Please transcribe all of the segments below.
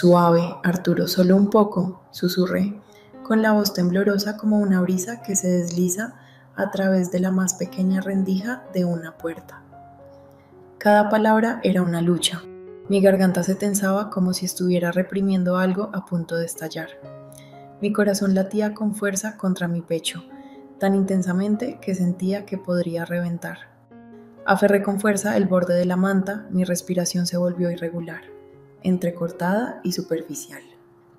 Suave, Arturo, solo un poco, susurré, con la voz temblorosa como una brisa que se desliza a través de la más pequeña rendija de una puerta. Cada palabra era una lucha. Mi garganta se tensaba como si estuviera reprimiendo algo a punto de estallar. Mi corazón latía con fuerza contra mi pecho, tan intensamente que sentía que podría reventar. Aferré con fuerza el borde de la manta, mi respiración se volvió irregular, entrecortada y superficial.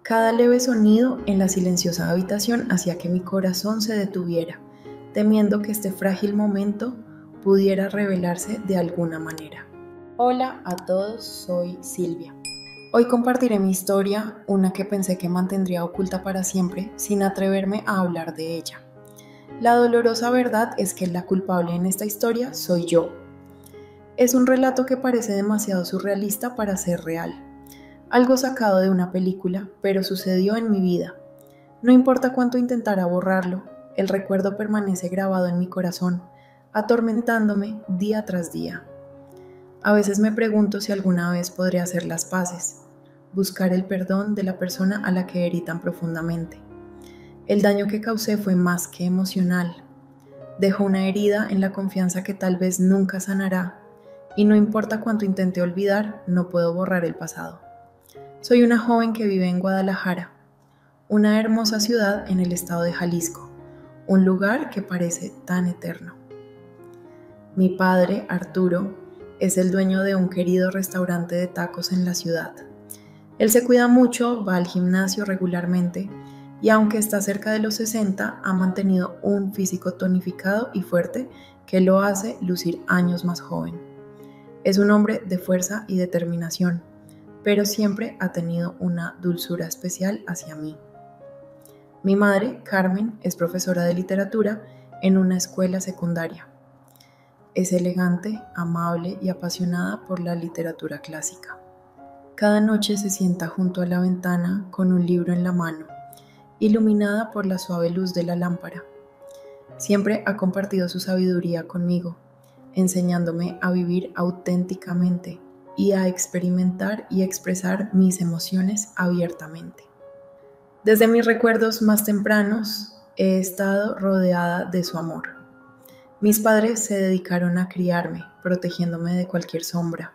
Cada leve sonido en la silenciosa habitación hacía que mi corazón se detuviera, temiendo que este frágil momento pudiera revelarse de alguna manera. Hola a todos, soy Silvia. Hoy compartiré mi historia, una que pensé que mantendría oculta para siempre, sin atreverme a hablar de ella. La dolorosa verdad es que la culpable en esta historia soy yo. Es un relato que parece demasiado surrealista para ser real. Algo sacado de una película, pero sucedió en mi vida. No importa cuánto intentara borrarlo, el recuerdo permanece grabado en mi corazón, atormentándome día tras día. A veces me pregunto si alguna vez podré hacer las paces, buscar el perdón de la persona a la que herí tan profundamente. El daño que causé fue más que emocional. Dejó una herida en la confianza que tal vez nunca sanará, y no importa cuánto intente olvidar, no puedo borrar el pasado. Soy una joven que vive en Guadalajara, una hermosa ciudad en el estado de Jalisco, un lugar que parece tan eterno. Mi padre, Arturo, es el dueño de un querido restaurante de tacos en la ciudad. Él se cuida mucho, va al gimnasio regularmente y aunque está cerca de los 60, ha mantenido un físico tonificado y fuerte que lo hace lucir años más joven. Es un hombre de fuerza y determinación, pero siempre ha tenido una dulzura especial hacia mí. Mi madre, Carmen, es profesora de literatura en una escuela secundaria. Es elegante, amable y apasionada por la literatura clásica. Cada noche se sienta junto a la ventana con un libro en la mano, iluminada por la suave luz de la lámpara. Siempre ha compartido su sabiduría conmigo, enseñándome a vivir auténticamente y a experimentar y expresar mis emociones abiertamente. Desde mis recuerdos más tempranos he estado rodeada de su amor. Mis padres se dedicaron a criarme, protegiéndome de cualquier sombra.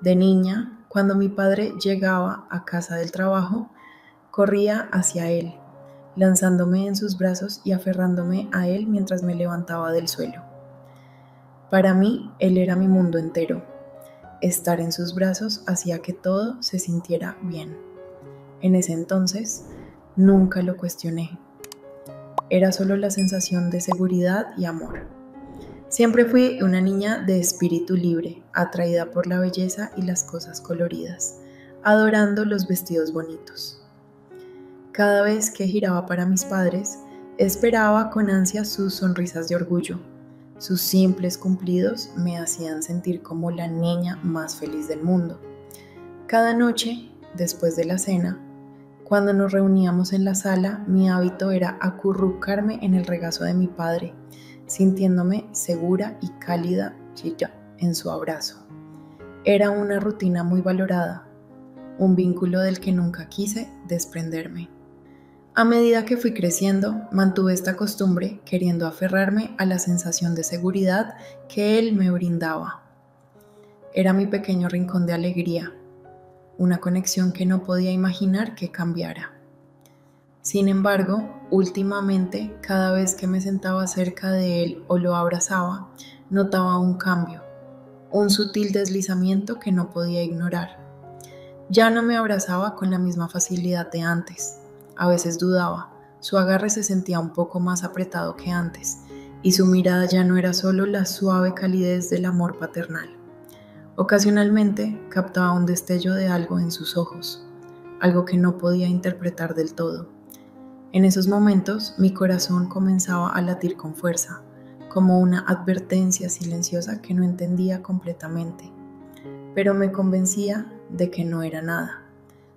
De niña, cuando mi padre llegaba a casa del trabajo, corría hacia él, lanzándome en sus brazos y aferrándome a él mientras me levantaba del suelo. Para mí, él era mi mundo entero. Estar en sus brazos hacía que todo se sintiera bien. En ese entonces, nunca lo cuestioné. Era solo la sensación de seguridad y amor. Siempre fui una niña de espíritu libre, atraída por la belleza y las cosas coloridas, adorando los vestidos bonitos. Cada vez que giraba para mis padres, esperaba con ansia sus sonrisas de orgullo. Sus simples cumplidos me hacían sentir como la niña más feliz del mundo. Cada noche, después de la cena, cuando nos reuníamos en la sala, mi hábito era acurrucarme en el regazo de mi padre, sintiéndome segura y cálida en su abrazo. Era una rutina muy valorada, un vínculo del que nunca quise desprenderme. A medida que fui creciendo, mantuve esta costumbre queriendo aferrarme a la sensación de seguridad que él me brindaba. Era mi pequeño rincón de alegría, una conexión que no podía imaginar que cambiara. Sin embargo, últimamente, cada vez que me sentaba cerca de él o lo abrazaba, notaba un cambio, un sutil deslizamiento que no podía ignorar. Ya no me abrazaba con la misma facilidad de antes. A veces dudaba, su agarre se sentía un poco más apretado que antes, y su mirada ya no era solo la suave calidez del amor paternal. Ocasionalmente captaba un destello de algo en sus ojos, algo que no podía interpretar del todo. En esos momentos mi corazón comenzaba a latir con fuerza, como una advertencia silenciosa que no entendía completamente, pero me convencía de que no era nada,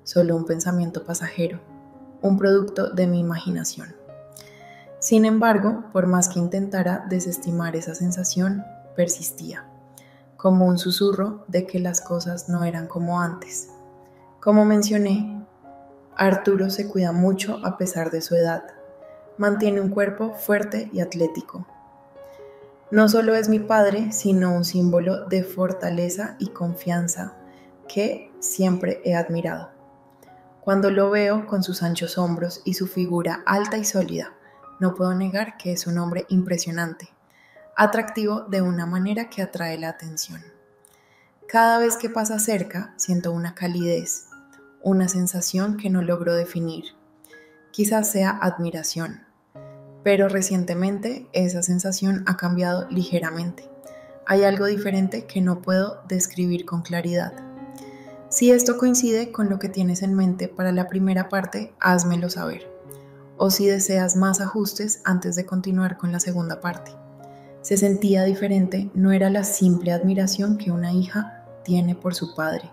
solo un pensamiento pasajero, un producto de mi imaginación. Sin embargo, por más que intentara desestimar esa sensación, persistía, como un susurro de que las cosas no eran como antes. Como mencioné, Arturo se cuida mucho a pesar de su edad. Mantiene un cuerpo fuerte y atlético. No solo es mi padre, sino un símbolo de fortaleza y confianza que siempre he admirado. Cuando lo veo con sus anchos hombros y su figura alta y sólida, no puedo negar que es un hombre impresionante, atractivo de una manera que atrae la atención. Cada vez que pasa cerca, siento una calidez, una sensación que no logro definir. Quizás sea admiración, pero recientemente esa sensación ha cambiado ligeramente. Hay algo diferente que no puedo describir con claridad. Si esto coincide con lo que tienes en mente para la primera parte, házmelo saber. O si deseas más ajustes antes de continuar con la segunda parte. Se sentía diferente, no era la simple admiración que una hija tiene por su padre.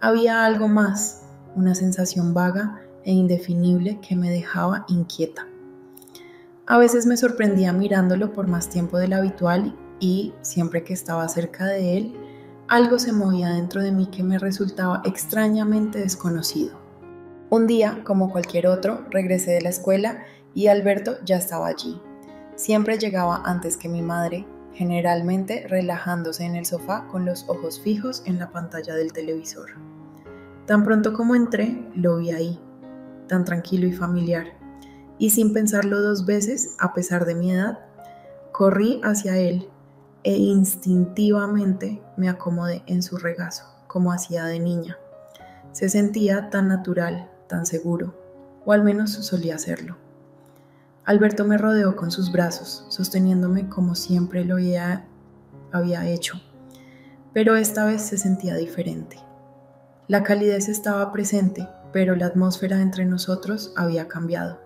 Había algo más, una sensación vaga e indefinible que me dejaba inquieta. A veces me sorprendía mirándolo por más tiempo del habitual y, siempre que estaba cerca de él, algo se movía dentro de mí que me resultaba extrañamente desconocido. Un día, como cualquier otro, regresé de la escuela y Alberto ya estaba allí. Siempre llegaba antes que mi madre, generalmente relajándose en el sofá con los ojos fijos en la pantalla del televisor. Tan pronto como entré, lo vi ahí, tan tranquilo y familiar, y sin pensarlo dos veces, a pesar de mi edad, corrí hacia él e instintivamente me acomodé en su regazo, como hacía de niña. Se sentía tan natural, tan seguro, o al menos solía serlo. Alberto me rodeó con sus brazos, sosteniéndome como siempre lo había hecho, pero esta vez se sentía diferente. La calidez estaba presente, pero la atmósfera entre nosotros había cambiado.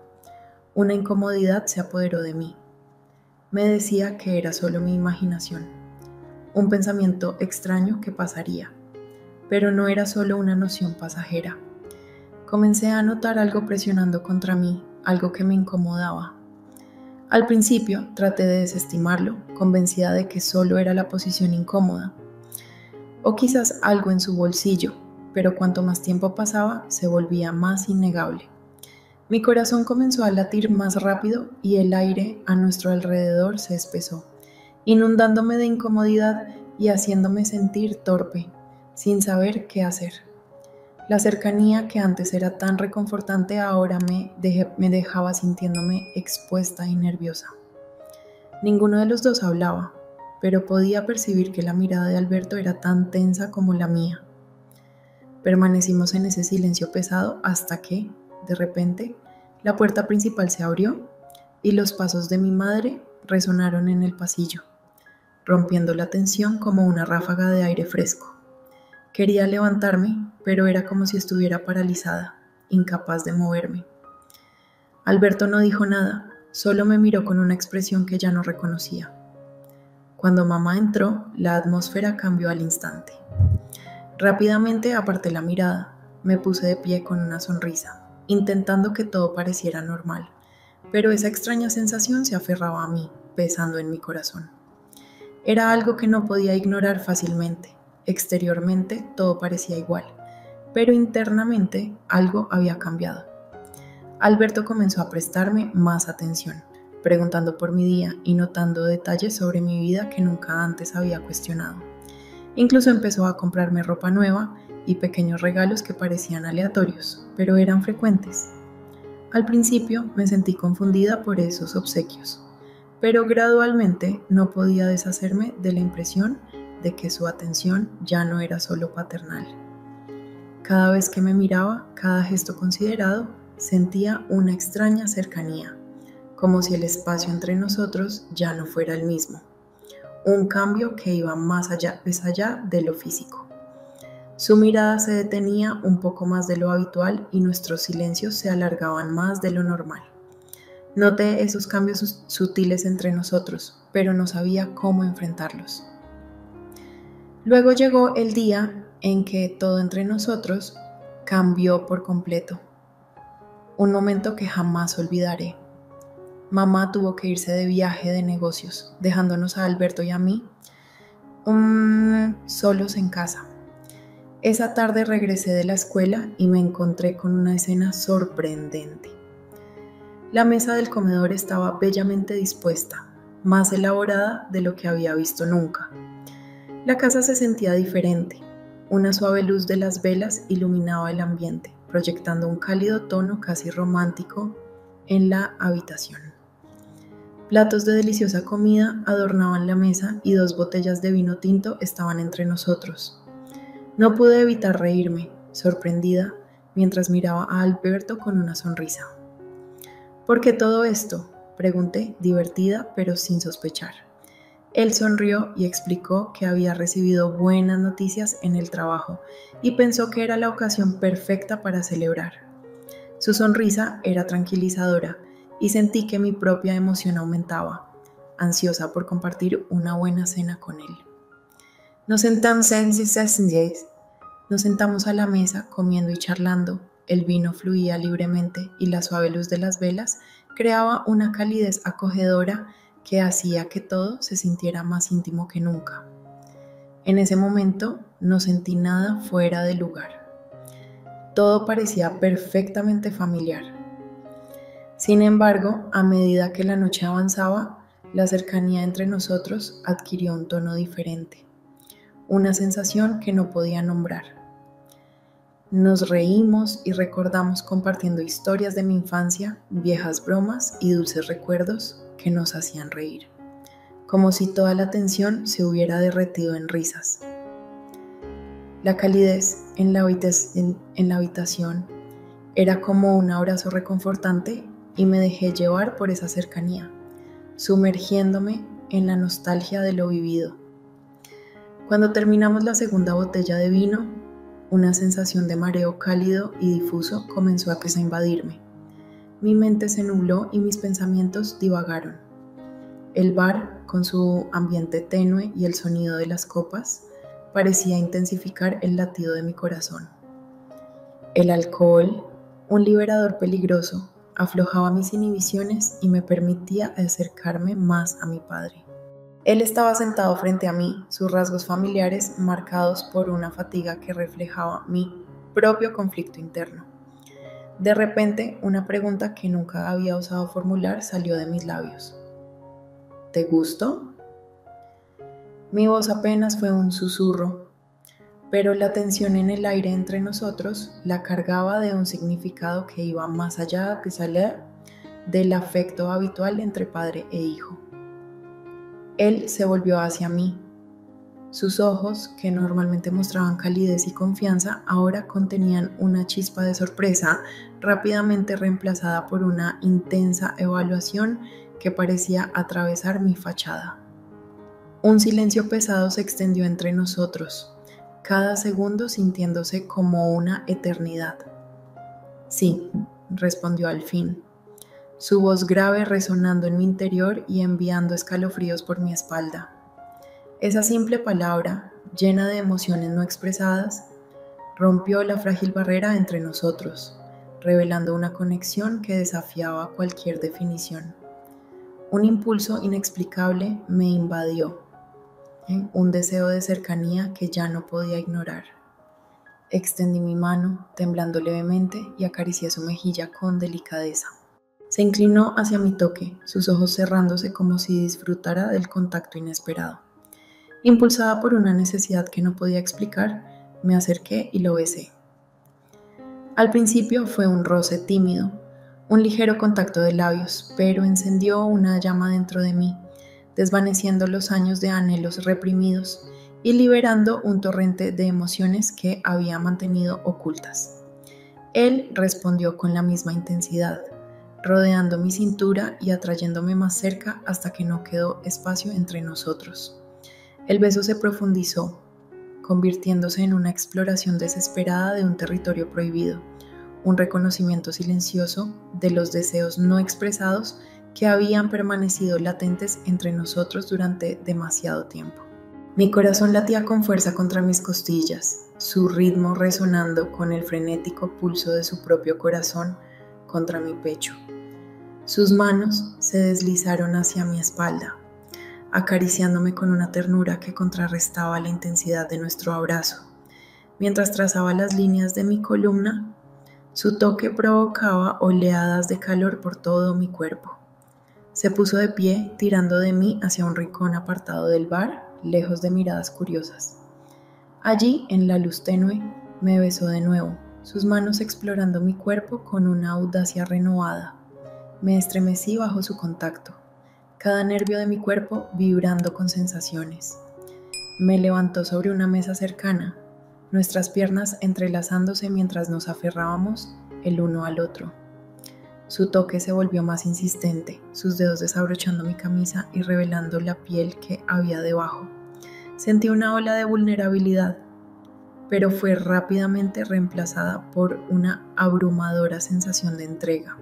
Una incomodidad se apoderó de mí. Me decía que era solo mi imaginación, un pensamiento extraño que pasaría, pero no era solo una noción pasajera. Comencé a notar algo presionando contra mí, algo que me incomodaba. Al principio traté de desestimarlo, convencida de que solo era la posición incómoda, o quizás algo en su bolsillo, pero cuanto más tiempo pasaba, se volvía más innegable. Mi corazón comenzó a latir más rápido y el aire a nuestro alrededor se espesó, inundándome de incomodidad y haciéndome sentir torpe, sin saber qué hacer. La cercanía que antes era tan reconfortante ahora me dejaba sintiéndome expuesta y nerviosa. Ninguno de los dos hablaba, pero podía percibir que la mirada de Alberto era tan tensa como la mía. Permanecimos en ese silencio pesado hasta que, de repente, la puerta principal se abrió y los pasos de mi madre resonaron en el pasillo, rompiendo la tensión como una ráfaga de aire fresco. Quería levantarme, pero era como si estuviera paralizada, incapaz de moverme. Alberto no dijo nada, solo me miró con una expresión que ya no reconocía. Cuando mamá entró, la atmósfera cambió al instante. Rápidamente aparté la mirada, me puse de pie con una sonrisa, intentando que todo pareciera normal, pero esa extraña sensación se aferraba a mí, pesando en mi corazón. Era algo que no podía ignorar fácilmente. Exteriormente todo parecía igual, pero internamente algo había cambiado. Alberto comenzó a prestarme más atención, preguntando por mi día y notando detalles sobre mi vida que nunca antes había cuestionado. Incluso empezó a comprarme ropa nueva y pequeños regalos que parecían aleatorios, pero eran frecuentes. Al principio me sentí confundida por esos obsequios, pero gradualmente no podía deshacerme de la impresión de que su atención ya no era solo paternal. Cada vez que me miraba, cada gesto considerado, sentía una extraña cercanía, como si el espacio entre nosotros ya no fuera el mismo. Un cambio que iba más allá de lo físico. Su mirada se detenía un poco más de lo habitual y nuestros silencios se alargaban más de lo normal. Noté esos cambios sutiles entre nosotros, pero no sabía cómo enfrentarlos. Luego llegó el día en que todo entre nosotros cambió por completo. Un momento que jamás olvidaré. Mamá tuvo que irse de viaje de negocios, dejándonos a Alberto y a mí solos en casa. Esa tarde regresé de la escuela y me encontré con una escena sorprendente. La mesa del comedor estaba bellamente dispuesta, más elaborada de lo que había visto nunca. La casa se sentía diferente. Una suave luz de las velas iluminaba el ambiente, proyectando un cálido tono casi romántico en la habitación. Platos de deliciosa comida adornaban la mesa y 2 botellas de vino tinto estaban entre nosotros. No pude evitar reírme, sorprendida, mientras miraba a Alberto con una sonrisa. ¿Por qué todo esto?, pregunté, divertida pero sin sospechar. Él sonrió y explicó que había recibido buenas noticias en el trabajo y pensó que era la ocasión perfecta para celebrar. Su sonrisa era tranquilizadora y sentí que mi propia emoción aumentaba, ansiosa por compartir una buena cena con él. Nos sentamos a la mesa comiendo y charlando. El vino fluía libremente y la suave luz de las velas creaba una calidez acogedora que hacía que todo se sintiera más íntimo que nunca. En ese momento no sentí nada fuera de lugar. Todo parecía perfectamente familiar. Sin embargo, a medida que la noche avanzaba, la cercanía entre nosotros adquirió un tono diferente, una sensación que no podía nombrar. Nos reímos y recordamos compartiendo historias de mi infancia, viejas bromas y dulces recuerdos que nos hacían reír, como si toda la tensión se hubiera derretido en risas. La calidez en la habitación era como un abrazo reconfortante y me dejé llevar por esa cercanía, sumergiéndome en la nostalgia de lo vivido. Cuando terminamos la segunda botella de vino, una sensación de mareo cálido y difuso comenzó a invadirme. Mi mente se nubló y mis pensamientos divagaron. El bar, con su ambiente tenue y el sonido de las copas, parecía intensificar el latido de mi corazón. El alcohol, un liberador peligroso, aflojaba mis inhibiciones y me permitía acercarme más a mi padre. Él estaba sentado frente a mí, sus rasgos familiares marcados por una fatiga que reflejaba mi propio conflicto interno. De repente, una pregunta que nunca había osado formular salió de mis labios. ¿Te gustó? Mi voz apenas fue un susurro, pero la tensión en el aire entre nosotros la cargaba de un significado que iba más allá del afecto habitual entre padre e hijo. Él se volvió hacia mí. Sus ojos, que normalmente mostraban calidez y confianza, ahora contenían una chispa de sorpresa, rápidamente reemplazada por una intensa evaluación que parecía atravesar mi fachada. Un silencio pesado se extendió entre nosotros, cada segundo sintiéndose como una eternidad. Sí, respondió al fin, su voz grave resonando en mi interior y enviando escalofríos por mi espalda. Esa simple palabra, llena de emociones no expresadas, rompió la frágil barrera entre nosotros, revelando una conexión que desafiaba cualquier definición. Un impulso inexplicable me invadió, un deseo de cercanía que ya no podía ignorar. Extendí mi mano, temblando levemente, y acaricié su mejilla con delicadeza. Se inclinó hacia mi toque, sus ojos cerrándose como si disfrutara del contacto inesperado. Impulsada por una necesidad que no podía explicar, me acerqué y lo besé. Al principio fue un roce tímido, un ligero contacto de labios, pero encendió una llama dentro de mí, desvaneciendo los años de anhelos reprimidos y liberando un torrente de emociones que había mantenido ocultas. Él respondió con la misma intensidad, rodeando mi cintura y atrayéndome más cerca hasta que no quedó espacio entre nosotros. El beso se profundizó, convirtiéndose en una exploración desesperada de un territorio prohibido, un reconocimiento silencioso de los deseos no expresados que habían permanecido latentes entre nosotros durante demasiado tiempo. Mi corazón latía con fuerza contra mis costillas, su ritmo resonando con el frenético pulso de su propio corazón contra mi pecho. Sus manos se deslizaron hacia mi espalda, acariciándome con una ternura que contrarrestaba la intensidad de nuestro abrazo. Mientras trazaba las líneas de mi columna, su toque provocaba oleadas de calor por todo mi cuerpo. Se puso de pie, tirando de mí hacia un rincón apartado del bar, lejos de miradas curiosas. Allí, en la luz tenue, me besó de nuevo, sus manos explorando mi cuerpo con una audacia renovada. Me estremecí bajo su contacto, cada nervio de mi cuerpo vibrando con sensaciones. Me levantó sobre una mesa cercana, nuestras piernas entrelazándose mientras nos aferrábamos el uno al otro. Su toque se volvió más insistente, sus dedos desabrochando mi camisa y revelando la piel que había debajo. Sentí una ola de vulnerabilidad, pero fue rápidamente reemplazada por una abrumadora sensación de entrega.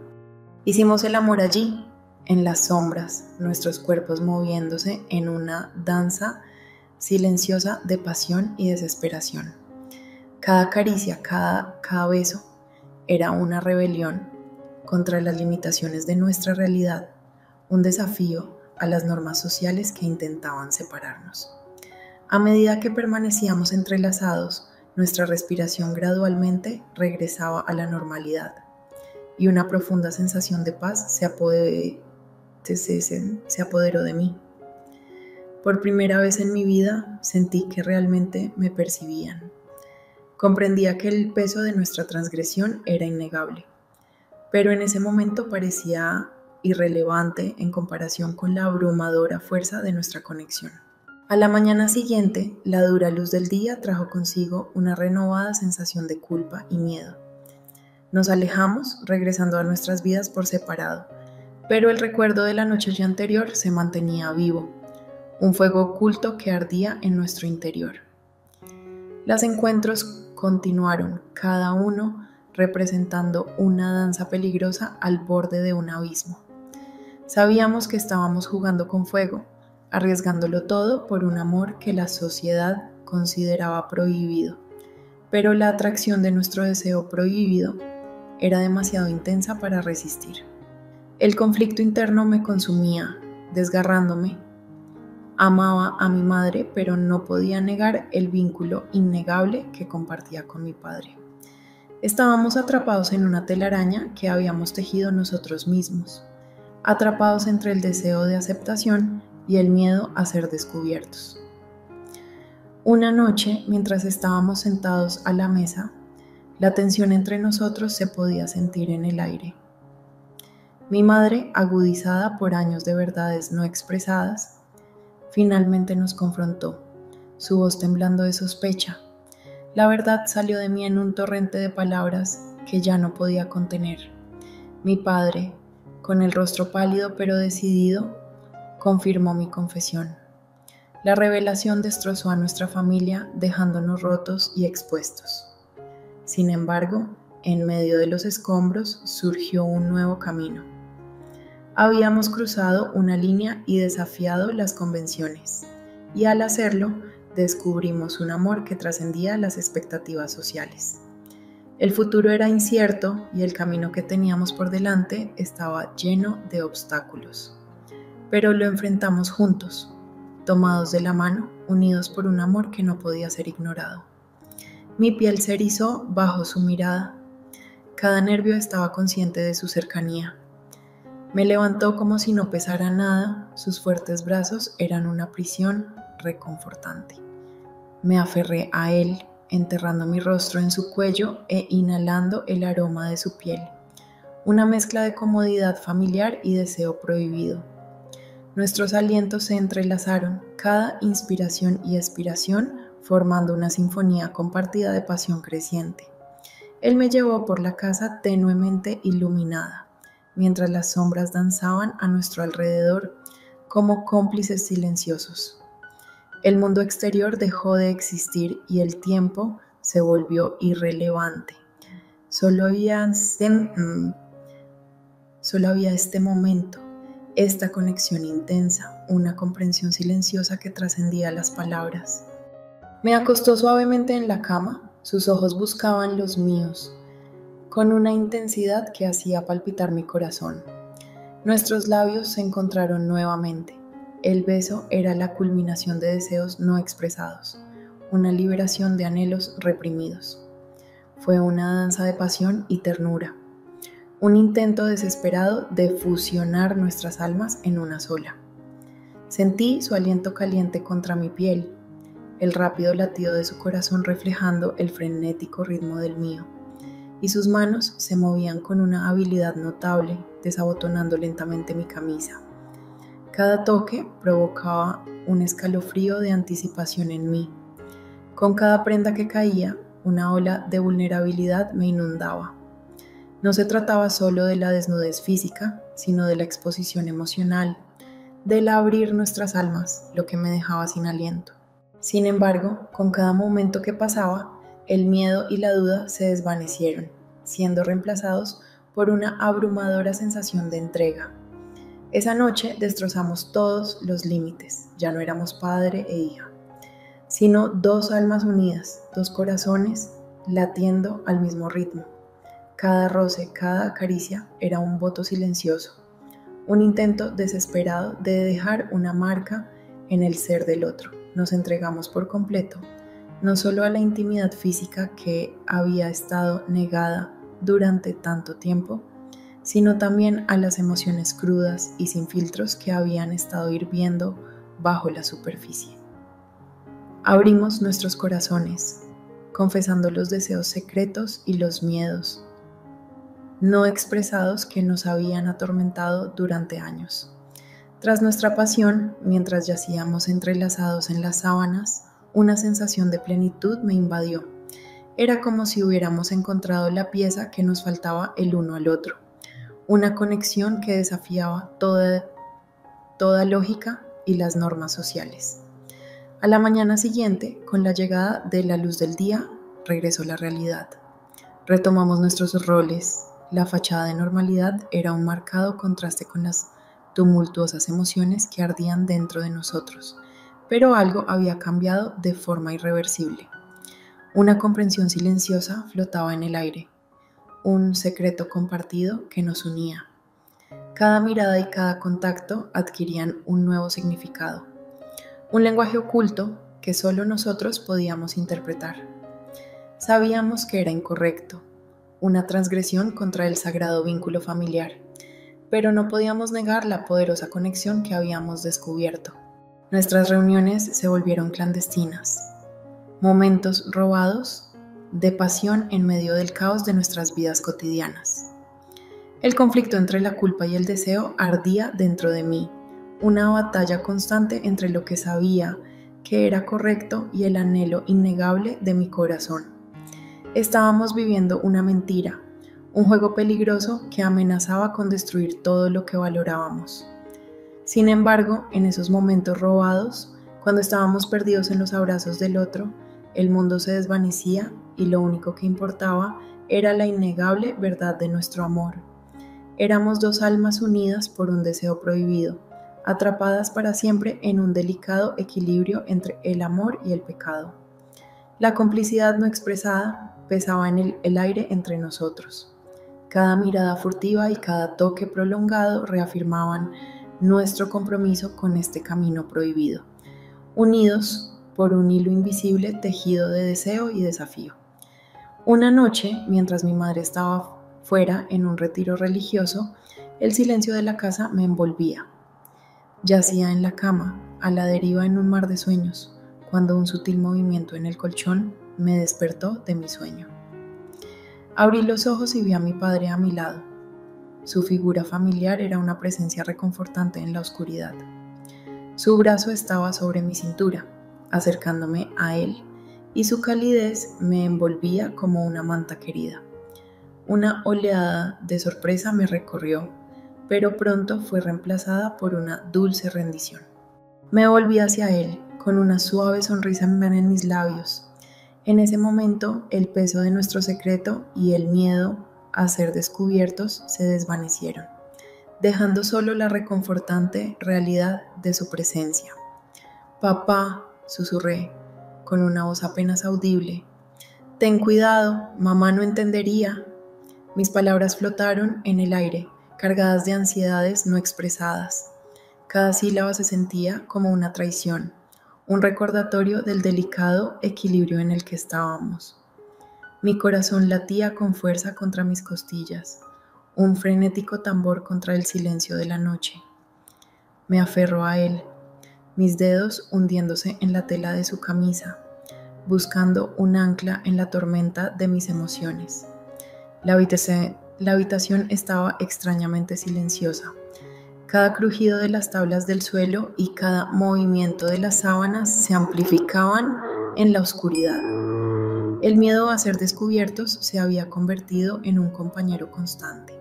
Hicimos el amor allí, en las sombras, nuestros cuerpos moviéndose en una danza silenciosa de pasión y desesperación. Cada caricia, cada beso era una rebelión contra las limitaciones de nuestra realidad, un desafío a las normas sociales que intentaban separarnos. A medida que permanecíamos entrelazados, nuestra respiración gradualmente regresaba a la normalidad y una profunda sensación de paz se apoderó de mí. Por primera vez en mi vida sentí que realmente me percibían. Comprendía que el peso de nuestra transgresión era innegable, pero en ese momento parecía irrelevante en comparación con la abrumadora fuerza de nuestra conexión. A la mañana siguiente, la dura luz del día trajo consigo una renovada sensación de culpa y miedo. Nos alejamos, regresando a nuestras vidas por separado, pero el recuerdo de la noche anterior se mantenía vivo, un fuego oculto que ardía en nuestro interior. Los encuentros continuaron, cada uno representando una danza peligrosa al borde de un abismo. Sabíamos que estábamos jugando con fuego, arriesgándolo todo por un amor que la sociedad consideraba prohibido, pero la atracción de nuestro deseo prohibido era demasiado intensa para resistir. El conflicto interno me consumía, desgarrándome. Amaba a mi madre, pero no podía negar el vínculo innegable que compartía con mi padre. Estábamos atrapados en una telaraña que habíamos tejido nosotros mismos, atrapados entre el deseo de aceptación y el miedo a ser descubiertos. Una noche, mientras estábamos sentados a la mesa, la tensión entre nosotros se podía sentir en el aire. Mi madre, agudizada por años de verdades no expresadas, finalmente nos confrontó, su voz temblando de sospecha. La verdad salió de mí en un torrente de palabras que ya no podía contener. Mi padre, con el rostro pálido pero decidido, confirmó mi confesión. La revelación destrozó a nuestra familia, dejándonos rotos y expuestos. Sin embargo, en medio de los escombros surgió un nuevo camino. Habíamos cruzado una línea y desafiado las convenciones, y al hacerlo, descubrimos un amor que trascendía las expectativas sociales. El futuro era incierto y el camino que teníamos por delante estaba lleno de obstáculos. Pero lo enfrentamos juntos, tomados de la mano, unidos por un amor que no podía ser ignorado. Mi piel se erizó bajo su mirada. Cada nervio estaba consciente de su cercanía. Me levantó como si no pesara nada, sus fuertes brazos eran una prisión reconfortante. Me aferré a él, enterrando mi rostro en su cuello e inhalando el aroma de su piel, una mezcla de comodidad familiar y deseo prohibido. Nuestros alientos se entrelazaron, cada inspiración y expiración formando una sinfonía compartida de pasión creciente. Él me llevó por la casa tenuemente iluminada, mientras las sombras danzaban a nuestro alrededor como cómplices silenciosos. El mundo exterior dejó de existir y el tiempo se volvió irrelevante. Solo había este momento, esta conexión intensa, una comprensión silenciosa que trascendía las palabras. Me acostó suavemente en la cama, sus ojos buscaban los míos, con una intensidad que hacía palpitar mi corazón. Nuestros labios se encontraron nuevamente. El beso era la culminación de deseos no expresados, una liberación de anhelos reprimidos. Fue una danza de pasión y ternura, un intento desesperado de fusionar nuestras almas en una sola. Sentí su aliento caliente contra mi piel, el rápido latido de su corazón reflejando el frenético ritmo del mío, y sus manos se movían con una habilidad notable, desabotonando lentamente mi camisa. Cada toque provocaba un escalofrío de anticipación en mí. Con cada prenda que caía, una ola de vulnerabilidad me inundaba. No se trataba solo de la desnudez física, sino de la exposición emocional, del abrir nuestras almas, lo que me dejaba sin aliento. Sin embargo, con cada momento que pasaba, el miedo y la duda se desvanecieron, siendo reemplazados por una abrumadora sensación de entrega. Esa noche destrozamos todos los límites, ya no éramos padre e hija, sino dos almas unidas, dos corazones latiendo al mismo ritmo. Cada roce, cada caricia era un voto silencioso, un intento desesperado de dejar una marca en el ser del otro. Nos entregamos por completo, no solo a la intimidad física que había estado negada durante tanto tiempo, sino también a las emociones crudas y sin filtros que habían estado hirviendo bajo la superficie. Abrimos nuestros corazones, confesando los deseos secretos y los miedos no expresados que nos habían atormentado durante años. Tras nuestra pasión, mientras yacíamos entrelazados en las sábanas, una sensación de plenitud me invadió. Era como si hubiéramos encontrado la pieza que nos faltaba el uno al otro, una conexión que desafiaba toda lógica y las normas sociales. A la mañana siguiente, con la llegada de la luz del día, regresó la realidad. Retomamos nuestros roles. La fachada de normalidad era un marcado contraste con las tumultuosas emociones que ardían dentro de nosotros, pero algo había cambiado de forma irreversible. Una comprensión silenciosa flotaba en el aire, un secreto compartido que nos unía. Cada mirada y cada contacto adquirían un nuevo significado, un lenguaje oculto que solo nosotros podíamos interpretar. Sabíamos que era incorrecto, una transgresión contra el sagrado vínculo familiar, pero no podíamos negar la poderosa conexión que habíamos descubierto. Nuestras reuniones se volvieron clandestinas, momentos robados de pasión en medio del caos de nuestras vidas cotidianas. El conflicto entre la culpa y el deseo ardía dentro de mí, una batalla constante entre lo que sabía que era correcto y el anhelo innegable de mi corazón. Estábamos viviendo una mentira, un juego peligroso que amenazaba con destruir todo lo que valorábamos. Sin embargo, en esos momentos robados, cuando estábamos perdidos en los abrazos del otro, el mundo se desvanecía y lo único que importaba era la innegable verdad de nuestro amor. Éramos dos almas unidas por un deseo prohibido, atrapadas para siempre en un delicado equilibrio entre el amor y el pecado. La complicidad no expresada pesaba en el aire entre nosotros. Cada mirada furtiva y cada toque prolongado reafirmaban nuestro compromiso con este camino prohibido, unidos por un hilo invisible tejido de deseo y desafío. Una noche, mientras mi madre estaba fuera en un retiro religioso, el silencio de la casa me envolvía. Yacía en la cama, a la deriva en un mar de sueños, cuando un sutil movimiento en el colchón me despertó de mi sueño. Abrí los ojos y vi a mi padre a mi lado. Su figura familiar era una presencia reconfortante en la oscuridad. Su brazo estaba sobre mi cintura, acercándome a él, y su calidez me envolvía como una manta querida. Una oleada de sorpresa me recorrió, pero pronto fue reemplazada por una dulce rendición. Me volví hacia él, con una suave sonrisa en mis labios. En ese momento, el peso de nuestro secreto y el miedo a ser descubiertos se desvanecieron, dejando solo la reconfortante realidad de su presencia. «Papá», susurré, con una voz apenas audible. «Ten cuidado, mamá no entendería». Mis palabras flotaron en el aire, cargadas de ansiedades no expresadas. Cada sílaba se sentía como una traición, un recordatorio del delicado equilibrio en el que estábamos. Mi corazón latía con fuerza contra mis costillas, un frenético tambor contra el silencio de la noche. Me aferro a él, mis dedos hundiéndose en la tela de su camisa, buscando un ancla en la tormenta de mis emociones. La habitación estaba extrañamente silenciosa. Cada crujido de las tablas del suelo y cada movimiento de las sábanas se amplificaban en la oscuridad. El miedo a ser descubiertos se había convertido en un compañero constante,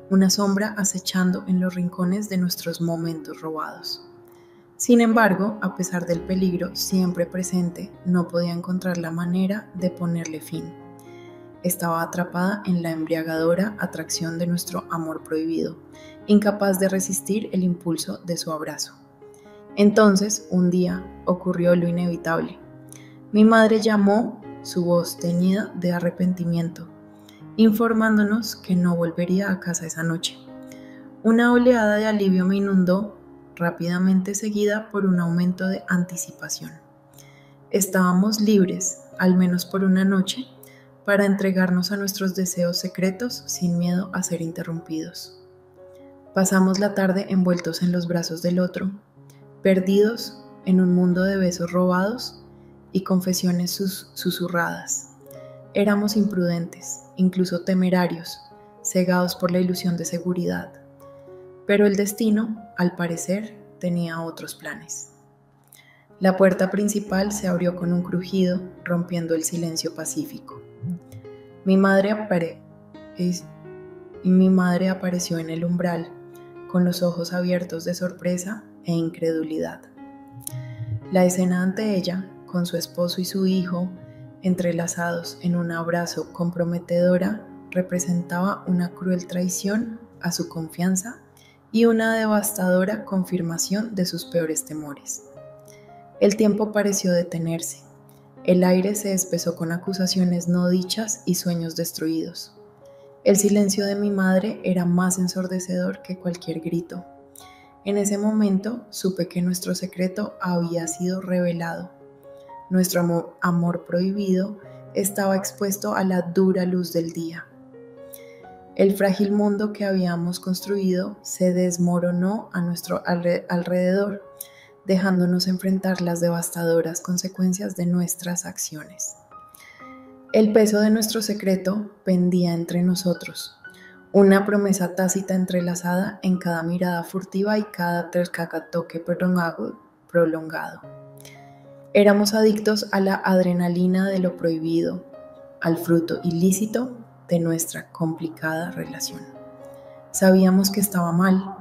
una sombra acechando en los rincones de nuestros momentos robados. Sin embargo, a pesar del peligro siempre presente, no podía encontrar la manera de ponerle fin. Estaba atrapada en la embriagadora atracción de nuestro amor prohibido, incapaz de resistir el impulso de su abrazo. Entonces, un día, ocurrió lo inevitable. Mi madre llamó, su voz teñida de arrepentimiento, informándonos que no volvería a casa esa noche. Una oleada de alivio me inundó, rápidamente seguida por un aumento de anticipación. Estábamos libres, al menos por una noche, para entregarnos a nuestros deseos secretos sin miedo a ser interrumpidos. Pasamos la tarde envueltos en los brazos del otro, perdidos en un mundo de besos robados y confesiones susurradas. Éramos imprudentes, incluso temerarios, cegados por la ilusión de seguridad. Pero el destino, al parecer, tenía otros planes. La puerta principal se abrió con un crujido, rompiendo el silencio pacífico. Mi madre apareció en el umbral, con los ojos abiertos de sorpresa e incredulidad. La escena ante ella, con su esposo y su hijo, entrelazados en un abrazo comprometedora, representaba una cruel traición a su confianza y una devastadora confirmación de sus peores temores. El tiempo pareció detenerse. El aire se espesó con acusaciones no dichas y sueños destruidos. El silencio de mi madre era más ensordecedor que cualquier grito. En ese momento supe que nuestro secreto había sido revelado. Nuestro amor prohibido estaba expuesto a la dura luz del día. El frágil mundo que habíamos construido se desmoronó a nuestro alrededor, dejándonos enfrentar las devastadoras consecuencias de nuestras acciones. El peso de nuestro secreto pendía entre nosotros, una promesa tácita entrelazada en cada mirada furtiva y cada toque prolongado. Éramos adictos a la adrenalina de lo prohibido, al fruto ilícito de nuestra complicada relación. Sabíamos que estaba mal,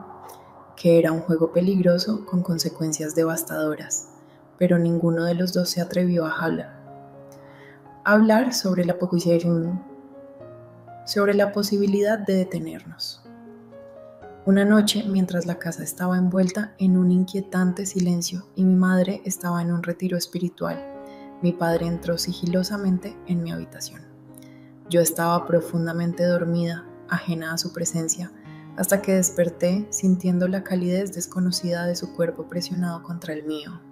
que era un juego peligroso con consecuencias devastadoras, pero ninguno de los dos se atrevió a hablar sobre la posibilidad de detenernos. Una noche, mientras la casa estaba envuelta en un inquietante silencio y mi madre estaba en un retiro espiritual, mi padre entró sigilosamente en mi habitación. Yo estaba profundamente dormida, ajena a su presencia, hasta que desperté sintiendo la calidez desconocida de su cuerpo presionado contra el mío.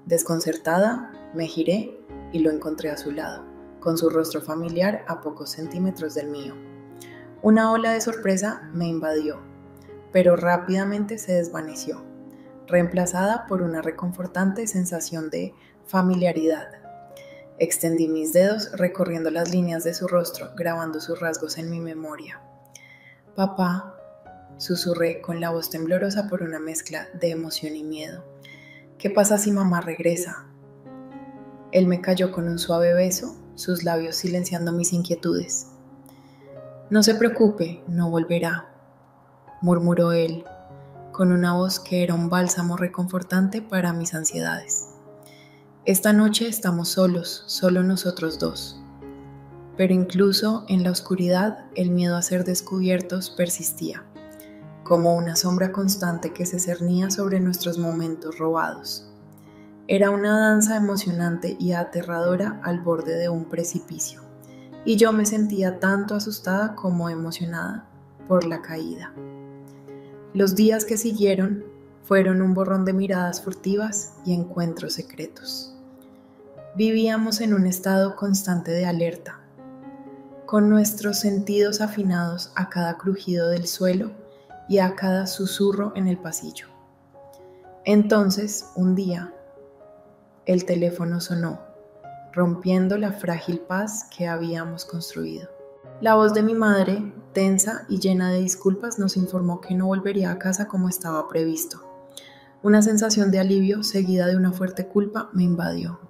Desconcertada, me giré y lo encontré a su lado, con su rostro familiar a pocos centímetros del mío. Una ola de sorpresa me invadió, pero rápidamente se desvaneció, reemplazada por una reconfortante sensación de familiaridad. Extendí mis dedos recorriendo las líneas de su rostro, grabando sus rasgos en mi memoria. «Papá», susurré con la voz temblorosa por una mezcla de emoción y miedo. «¿Qué pasa si mamá regresa?» Él me cayó con un suave beso, sus labios silenciando mis inquietudes. «No se preocupe, no volverá», murmuró él, con una voz que era un bálsamo reconfortante para mis ansiedades. «Esta noche estamos solos, solo nosotros dos». Pero incluso en la oscuridad, el miedo a ser descubiertos persistía, como una sombra constante que se cernía sobre nuestros momentos robados. Era una danza emocionante y aterradora al borde de un precipicio, y yo me sentía tanto asustada como emocionada por la caída. Los días que siguieron Fueron un borrón de miradas furtivas y encuentros secretos. Vivíamos en un estado constante de alerta, con nuestros sentidos afinados a cada crujido del suelo y a cada susurro en el pasillo. Entonces, un día, el teléfono sonó, rompiendo la frágil paz que habíamos construido. La voz de mi madre, tensa y llena de disculpas, nos informó que no volvería a casa como estaba previsto. Una sensación de alivio seguida de una fuerte culpa me invadió.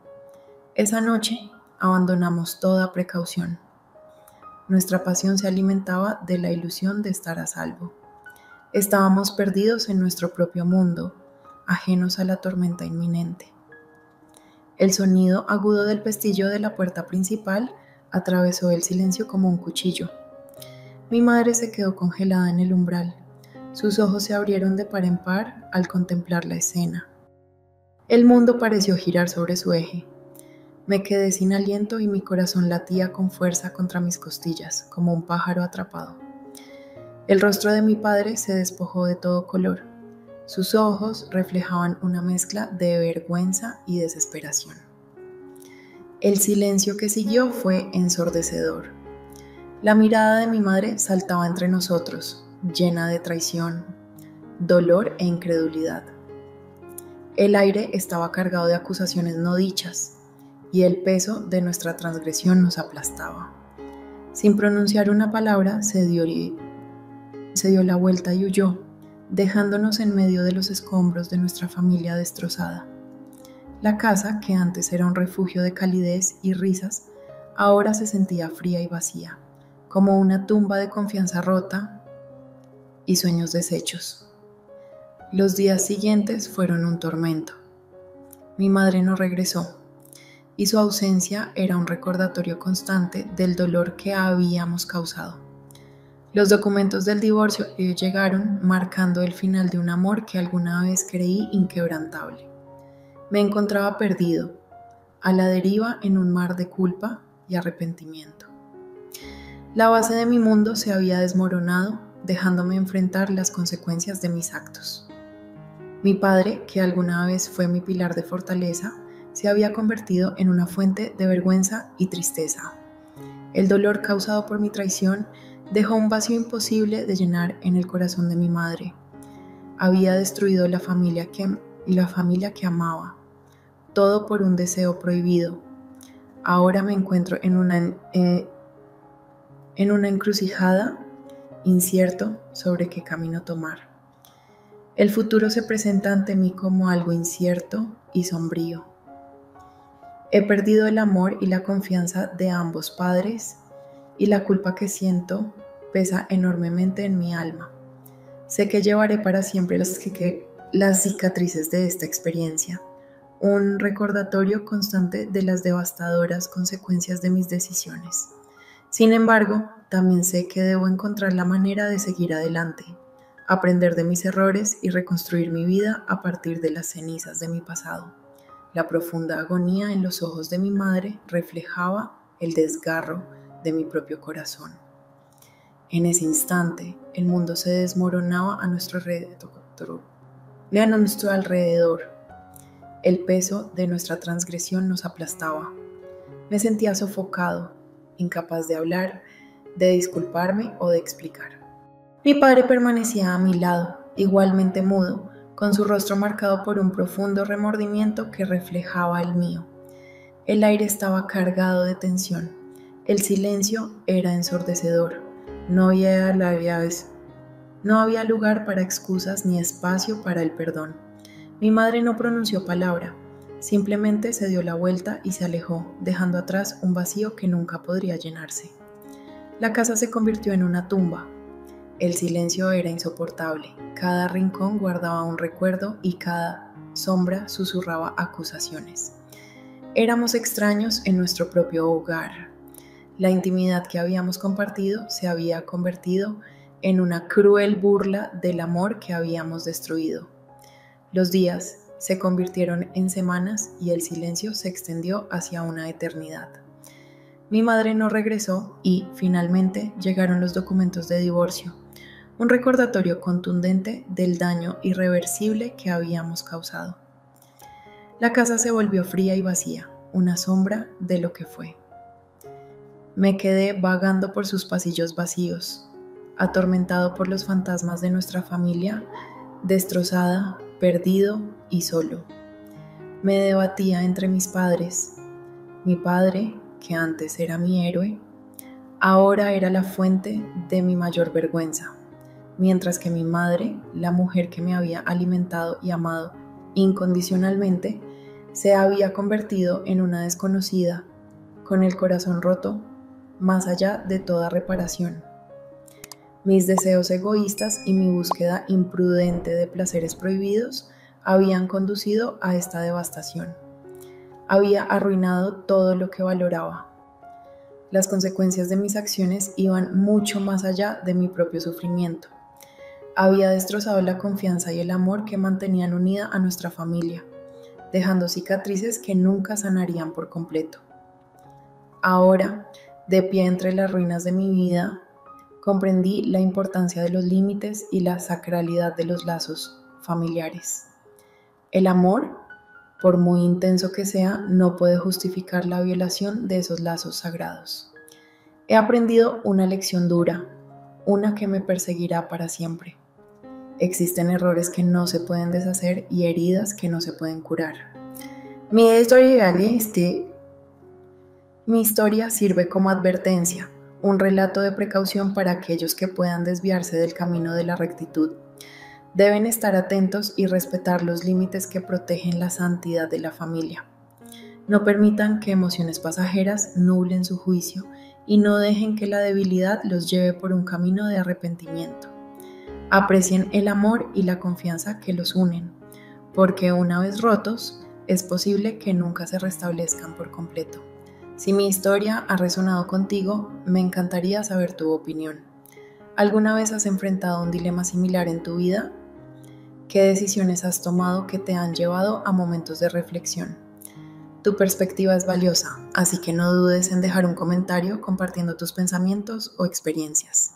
Esa noche abandonamos toda precaución. Nuestra pasión se alimentaba de la ilusión de estar a salvo. Estábamos perdidos en nuestro propio mundo, ajenos a la tormenta inminente. El sonido agudo del pestillo de la puerta principal atravesó el silencio como un cuchillo. Mi madre se quedó congelada en el umbral. Sus ojos se abrieron de par en par al contemplar la escena. El mundo pareció girar sobre su eje. Me quedé sin aliento y mi corazón latía con fuerza contra mis costillas, como un pájaro atrapado. El rostro de mi padre se despojó de todo color. Sus ojos reflejaban una mezcla de vergüenza y desesperación. El silencio que siguió fue ensordecedor. La mirada de mi madre saltaba entre nosotros, llena de traición, dolor e incredulidad. El aire estaba cargado de acusaciones no dichas, y el peso de nuestra transgresión nos aplastaba. Sin pronunciar una palabra, se dio la vuelta y huyó, dejándonos en medio de los escombros de nuestra familia destrozada. La casa, que antes era un refugio de calidez y risas, ahora se sentía fría y vacía, como una tumba de confianza rota y sueños deshechos. Los días siguientes fueron un tormento. Mi madre no regresó, y su ausencia era un recordatorio constante del dolor que habíamos causado. Los documentos del divorcio llegaron marcando el final de un amor que alguna vez creí inquebrantable. Me encontraba perdido, a la deriva en un mar de culpa y arrepentimiento. La base de mi mundo se había desmoronado, dejándome enfrentar las consecuencias de mis actos. Mi padre, que alguna vez fue mi pilar de fortaleza, se había convertido en una fuente de vergüenza y tristeza. El dolor causado por mi traición dejó un vacío imposible de llenar en el corazón de mi madre. Había destruido la familia que amaba, todo por un deseo prohibido. Ahora me encuentro en una encrucijada, incierto sobre qué camino tomar. El futuro se presenta ante mí como algo incierto y sombrío. He perdido el amor y la confianza de ambos padres, y la culpa que siento pesa enormemente en mi alma. Sé que llevaré para siempre las cicatrices de esta experiencia, un recordatorio constante de las devastadoras consecuencias de mis decisiones. Sin embargo, también sé que debo encontrar la manera de seguir adelante, aprender de mis errores y reconstruir mi vida a partir de las cenizas de mi pasado. La profunda agonía en los ojos de mi madre reflejaba el desgarro de mi propio corazón. En ese instante, el mundo se desmoronaba a nuestro alrededor. El peso de nuestra transgresión nos aplastaba. Me sentía sofocado, incapaz de hablar, de disculparme o de explicar. Mi padre permanecía a mi lado, igualmente mudo, con su rostro marcado por un profundo remordimiento que reflejaba el mío. El aire estaba cargado de tensión. El silencio era ensordecedor. No había lugar para excusas ni espacio para el perdón. Mi madre no pronunció palabra, simplemente se dio la vuelta y se alejó, dejando atrás un vacío que nunca podría llenarse. La casa se convirtió en una tumba. El silencio era insoportable. Cada rincón guardaba un recuerdo y cada sombra susurraba acusaciones. Éramos extraños en nuestro propio hogar. La intimidad que habíamos compartido se había convertido en una cruel burla del amor que habíamos destruido. Los días se convirtieron en semanas y el silencio se extendió hacia una eternidad. Mi madre no regresó y, finalmente, llegaron los documentos de divorcio. un recordatorio contundente del daño irreversible que habíamos causado. La casa se volvió fría y vacía, una sombra de lo que fue. Me quedé vagando por sus pasillos vacíos, atormentado por los fantasmas de nuestra familia, destrozada, perdido y solo. Me debatía entre mis padres. Mi padre, que antes era mi héroe, ahora era la fuente de mi mayor vergüenza, mientras que mi madre, la mujer que me había alimentado y amado incondicionalmente, se había convertido en una desconocida, con el corazón roto, más allá de toda reparación. Mis deseos egoístas y mi búsqueda imprudente de placeres prohibidos habían conducido a esta devastación. Había arruinado todo lo que valoraba. Las consecuencias de mis acciones iban mucho más allá de mi propio sufrimiento. Había destrozado la confianza y el amor que mantenían unida a nuestra familia, dejando cicatrices que nunca sanarían por completo. Ahora, de pie entre las ruinas de mi vida, comprendí la importancia de los límites y la sacralidad de los lazos familiares. El amor, por muy intenso que sea, no puede justificar la violación de esos lazos sagrados. He aprendido una lección dura, una que me perseguirá para siempre. Existen errores que no se pueden deshacer y heridas que no se pueden curar. Mi historia sirve como advertencia, un relato de precaución para aquellos que puedan desviarse del camino de la rectitud. Deben estar atentos y respetar los límites que protegen la santidad de la familia. No permitan que emociones pasajeras nublen su juicio y no dejen que la debilidad los lleve por un camino de arrepentimiento. Aprecien el amor y la confianza que los unen, porque una vez rotos, es posible que nunca se restablezcan por completo. Si mi historia ha resonado contigo, me encantaría saber tu opinión. ¿Alguna vez has enfrentado un dilema similar en tu vida? ¿Qué decisiones has tomado que te han llevado a momentos de reflexión? Tu perspectiva es valiosa, así que no dudes en dejar un comentario compartiendo tus pensamientos o experiencias.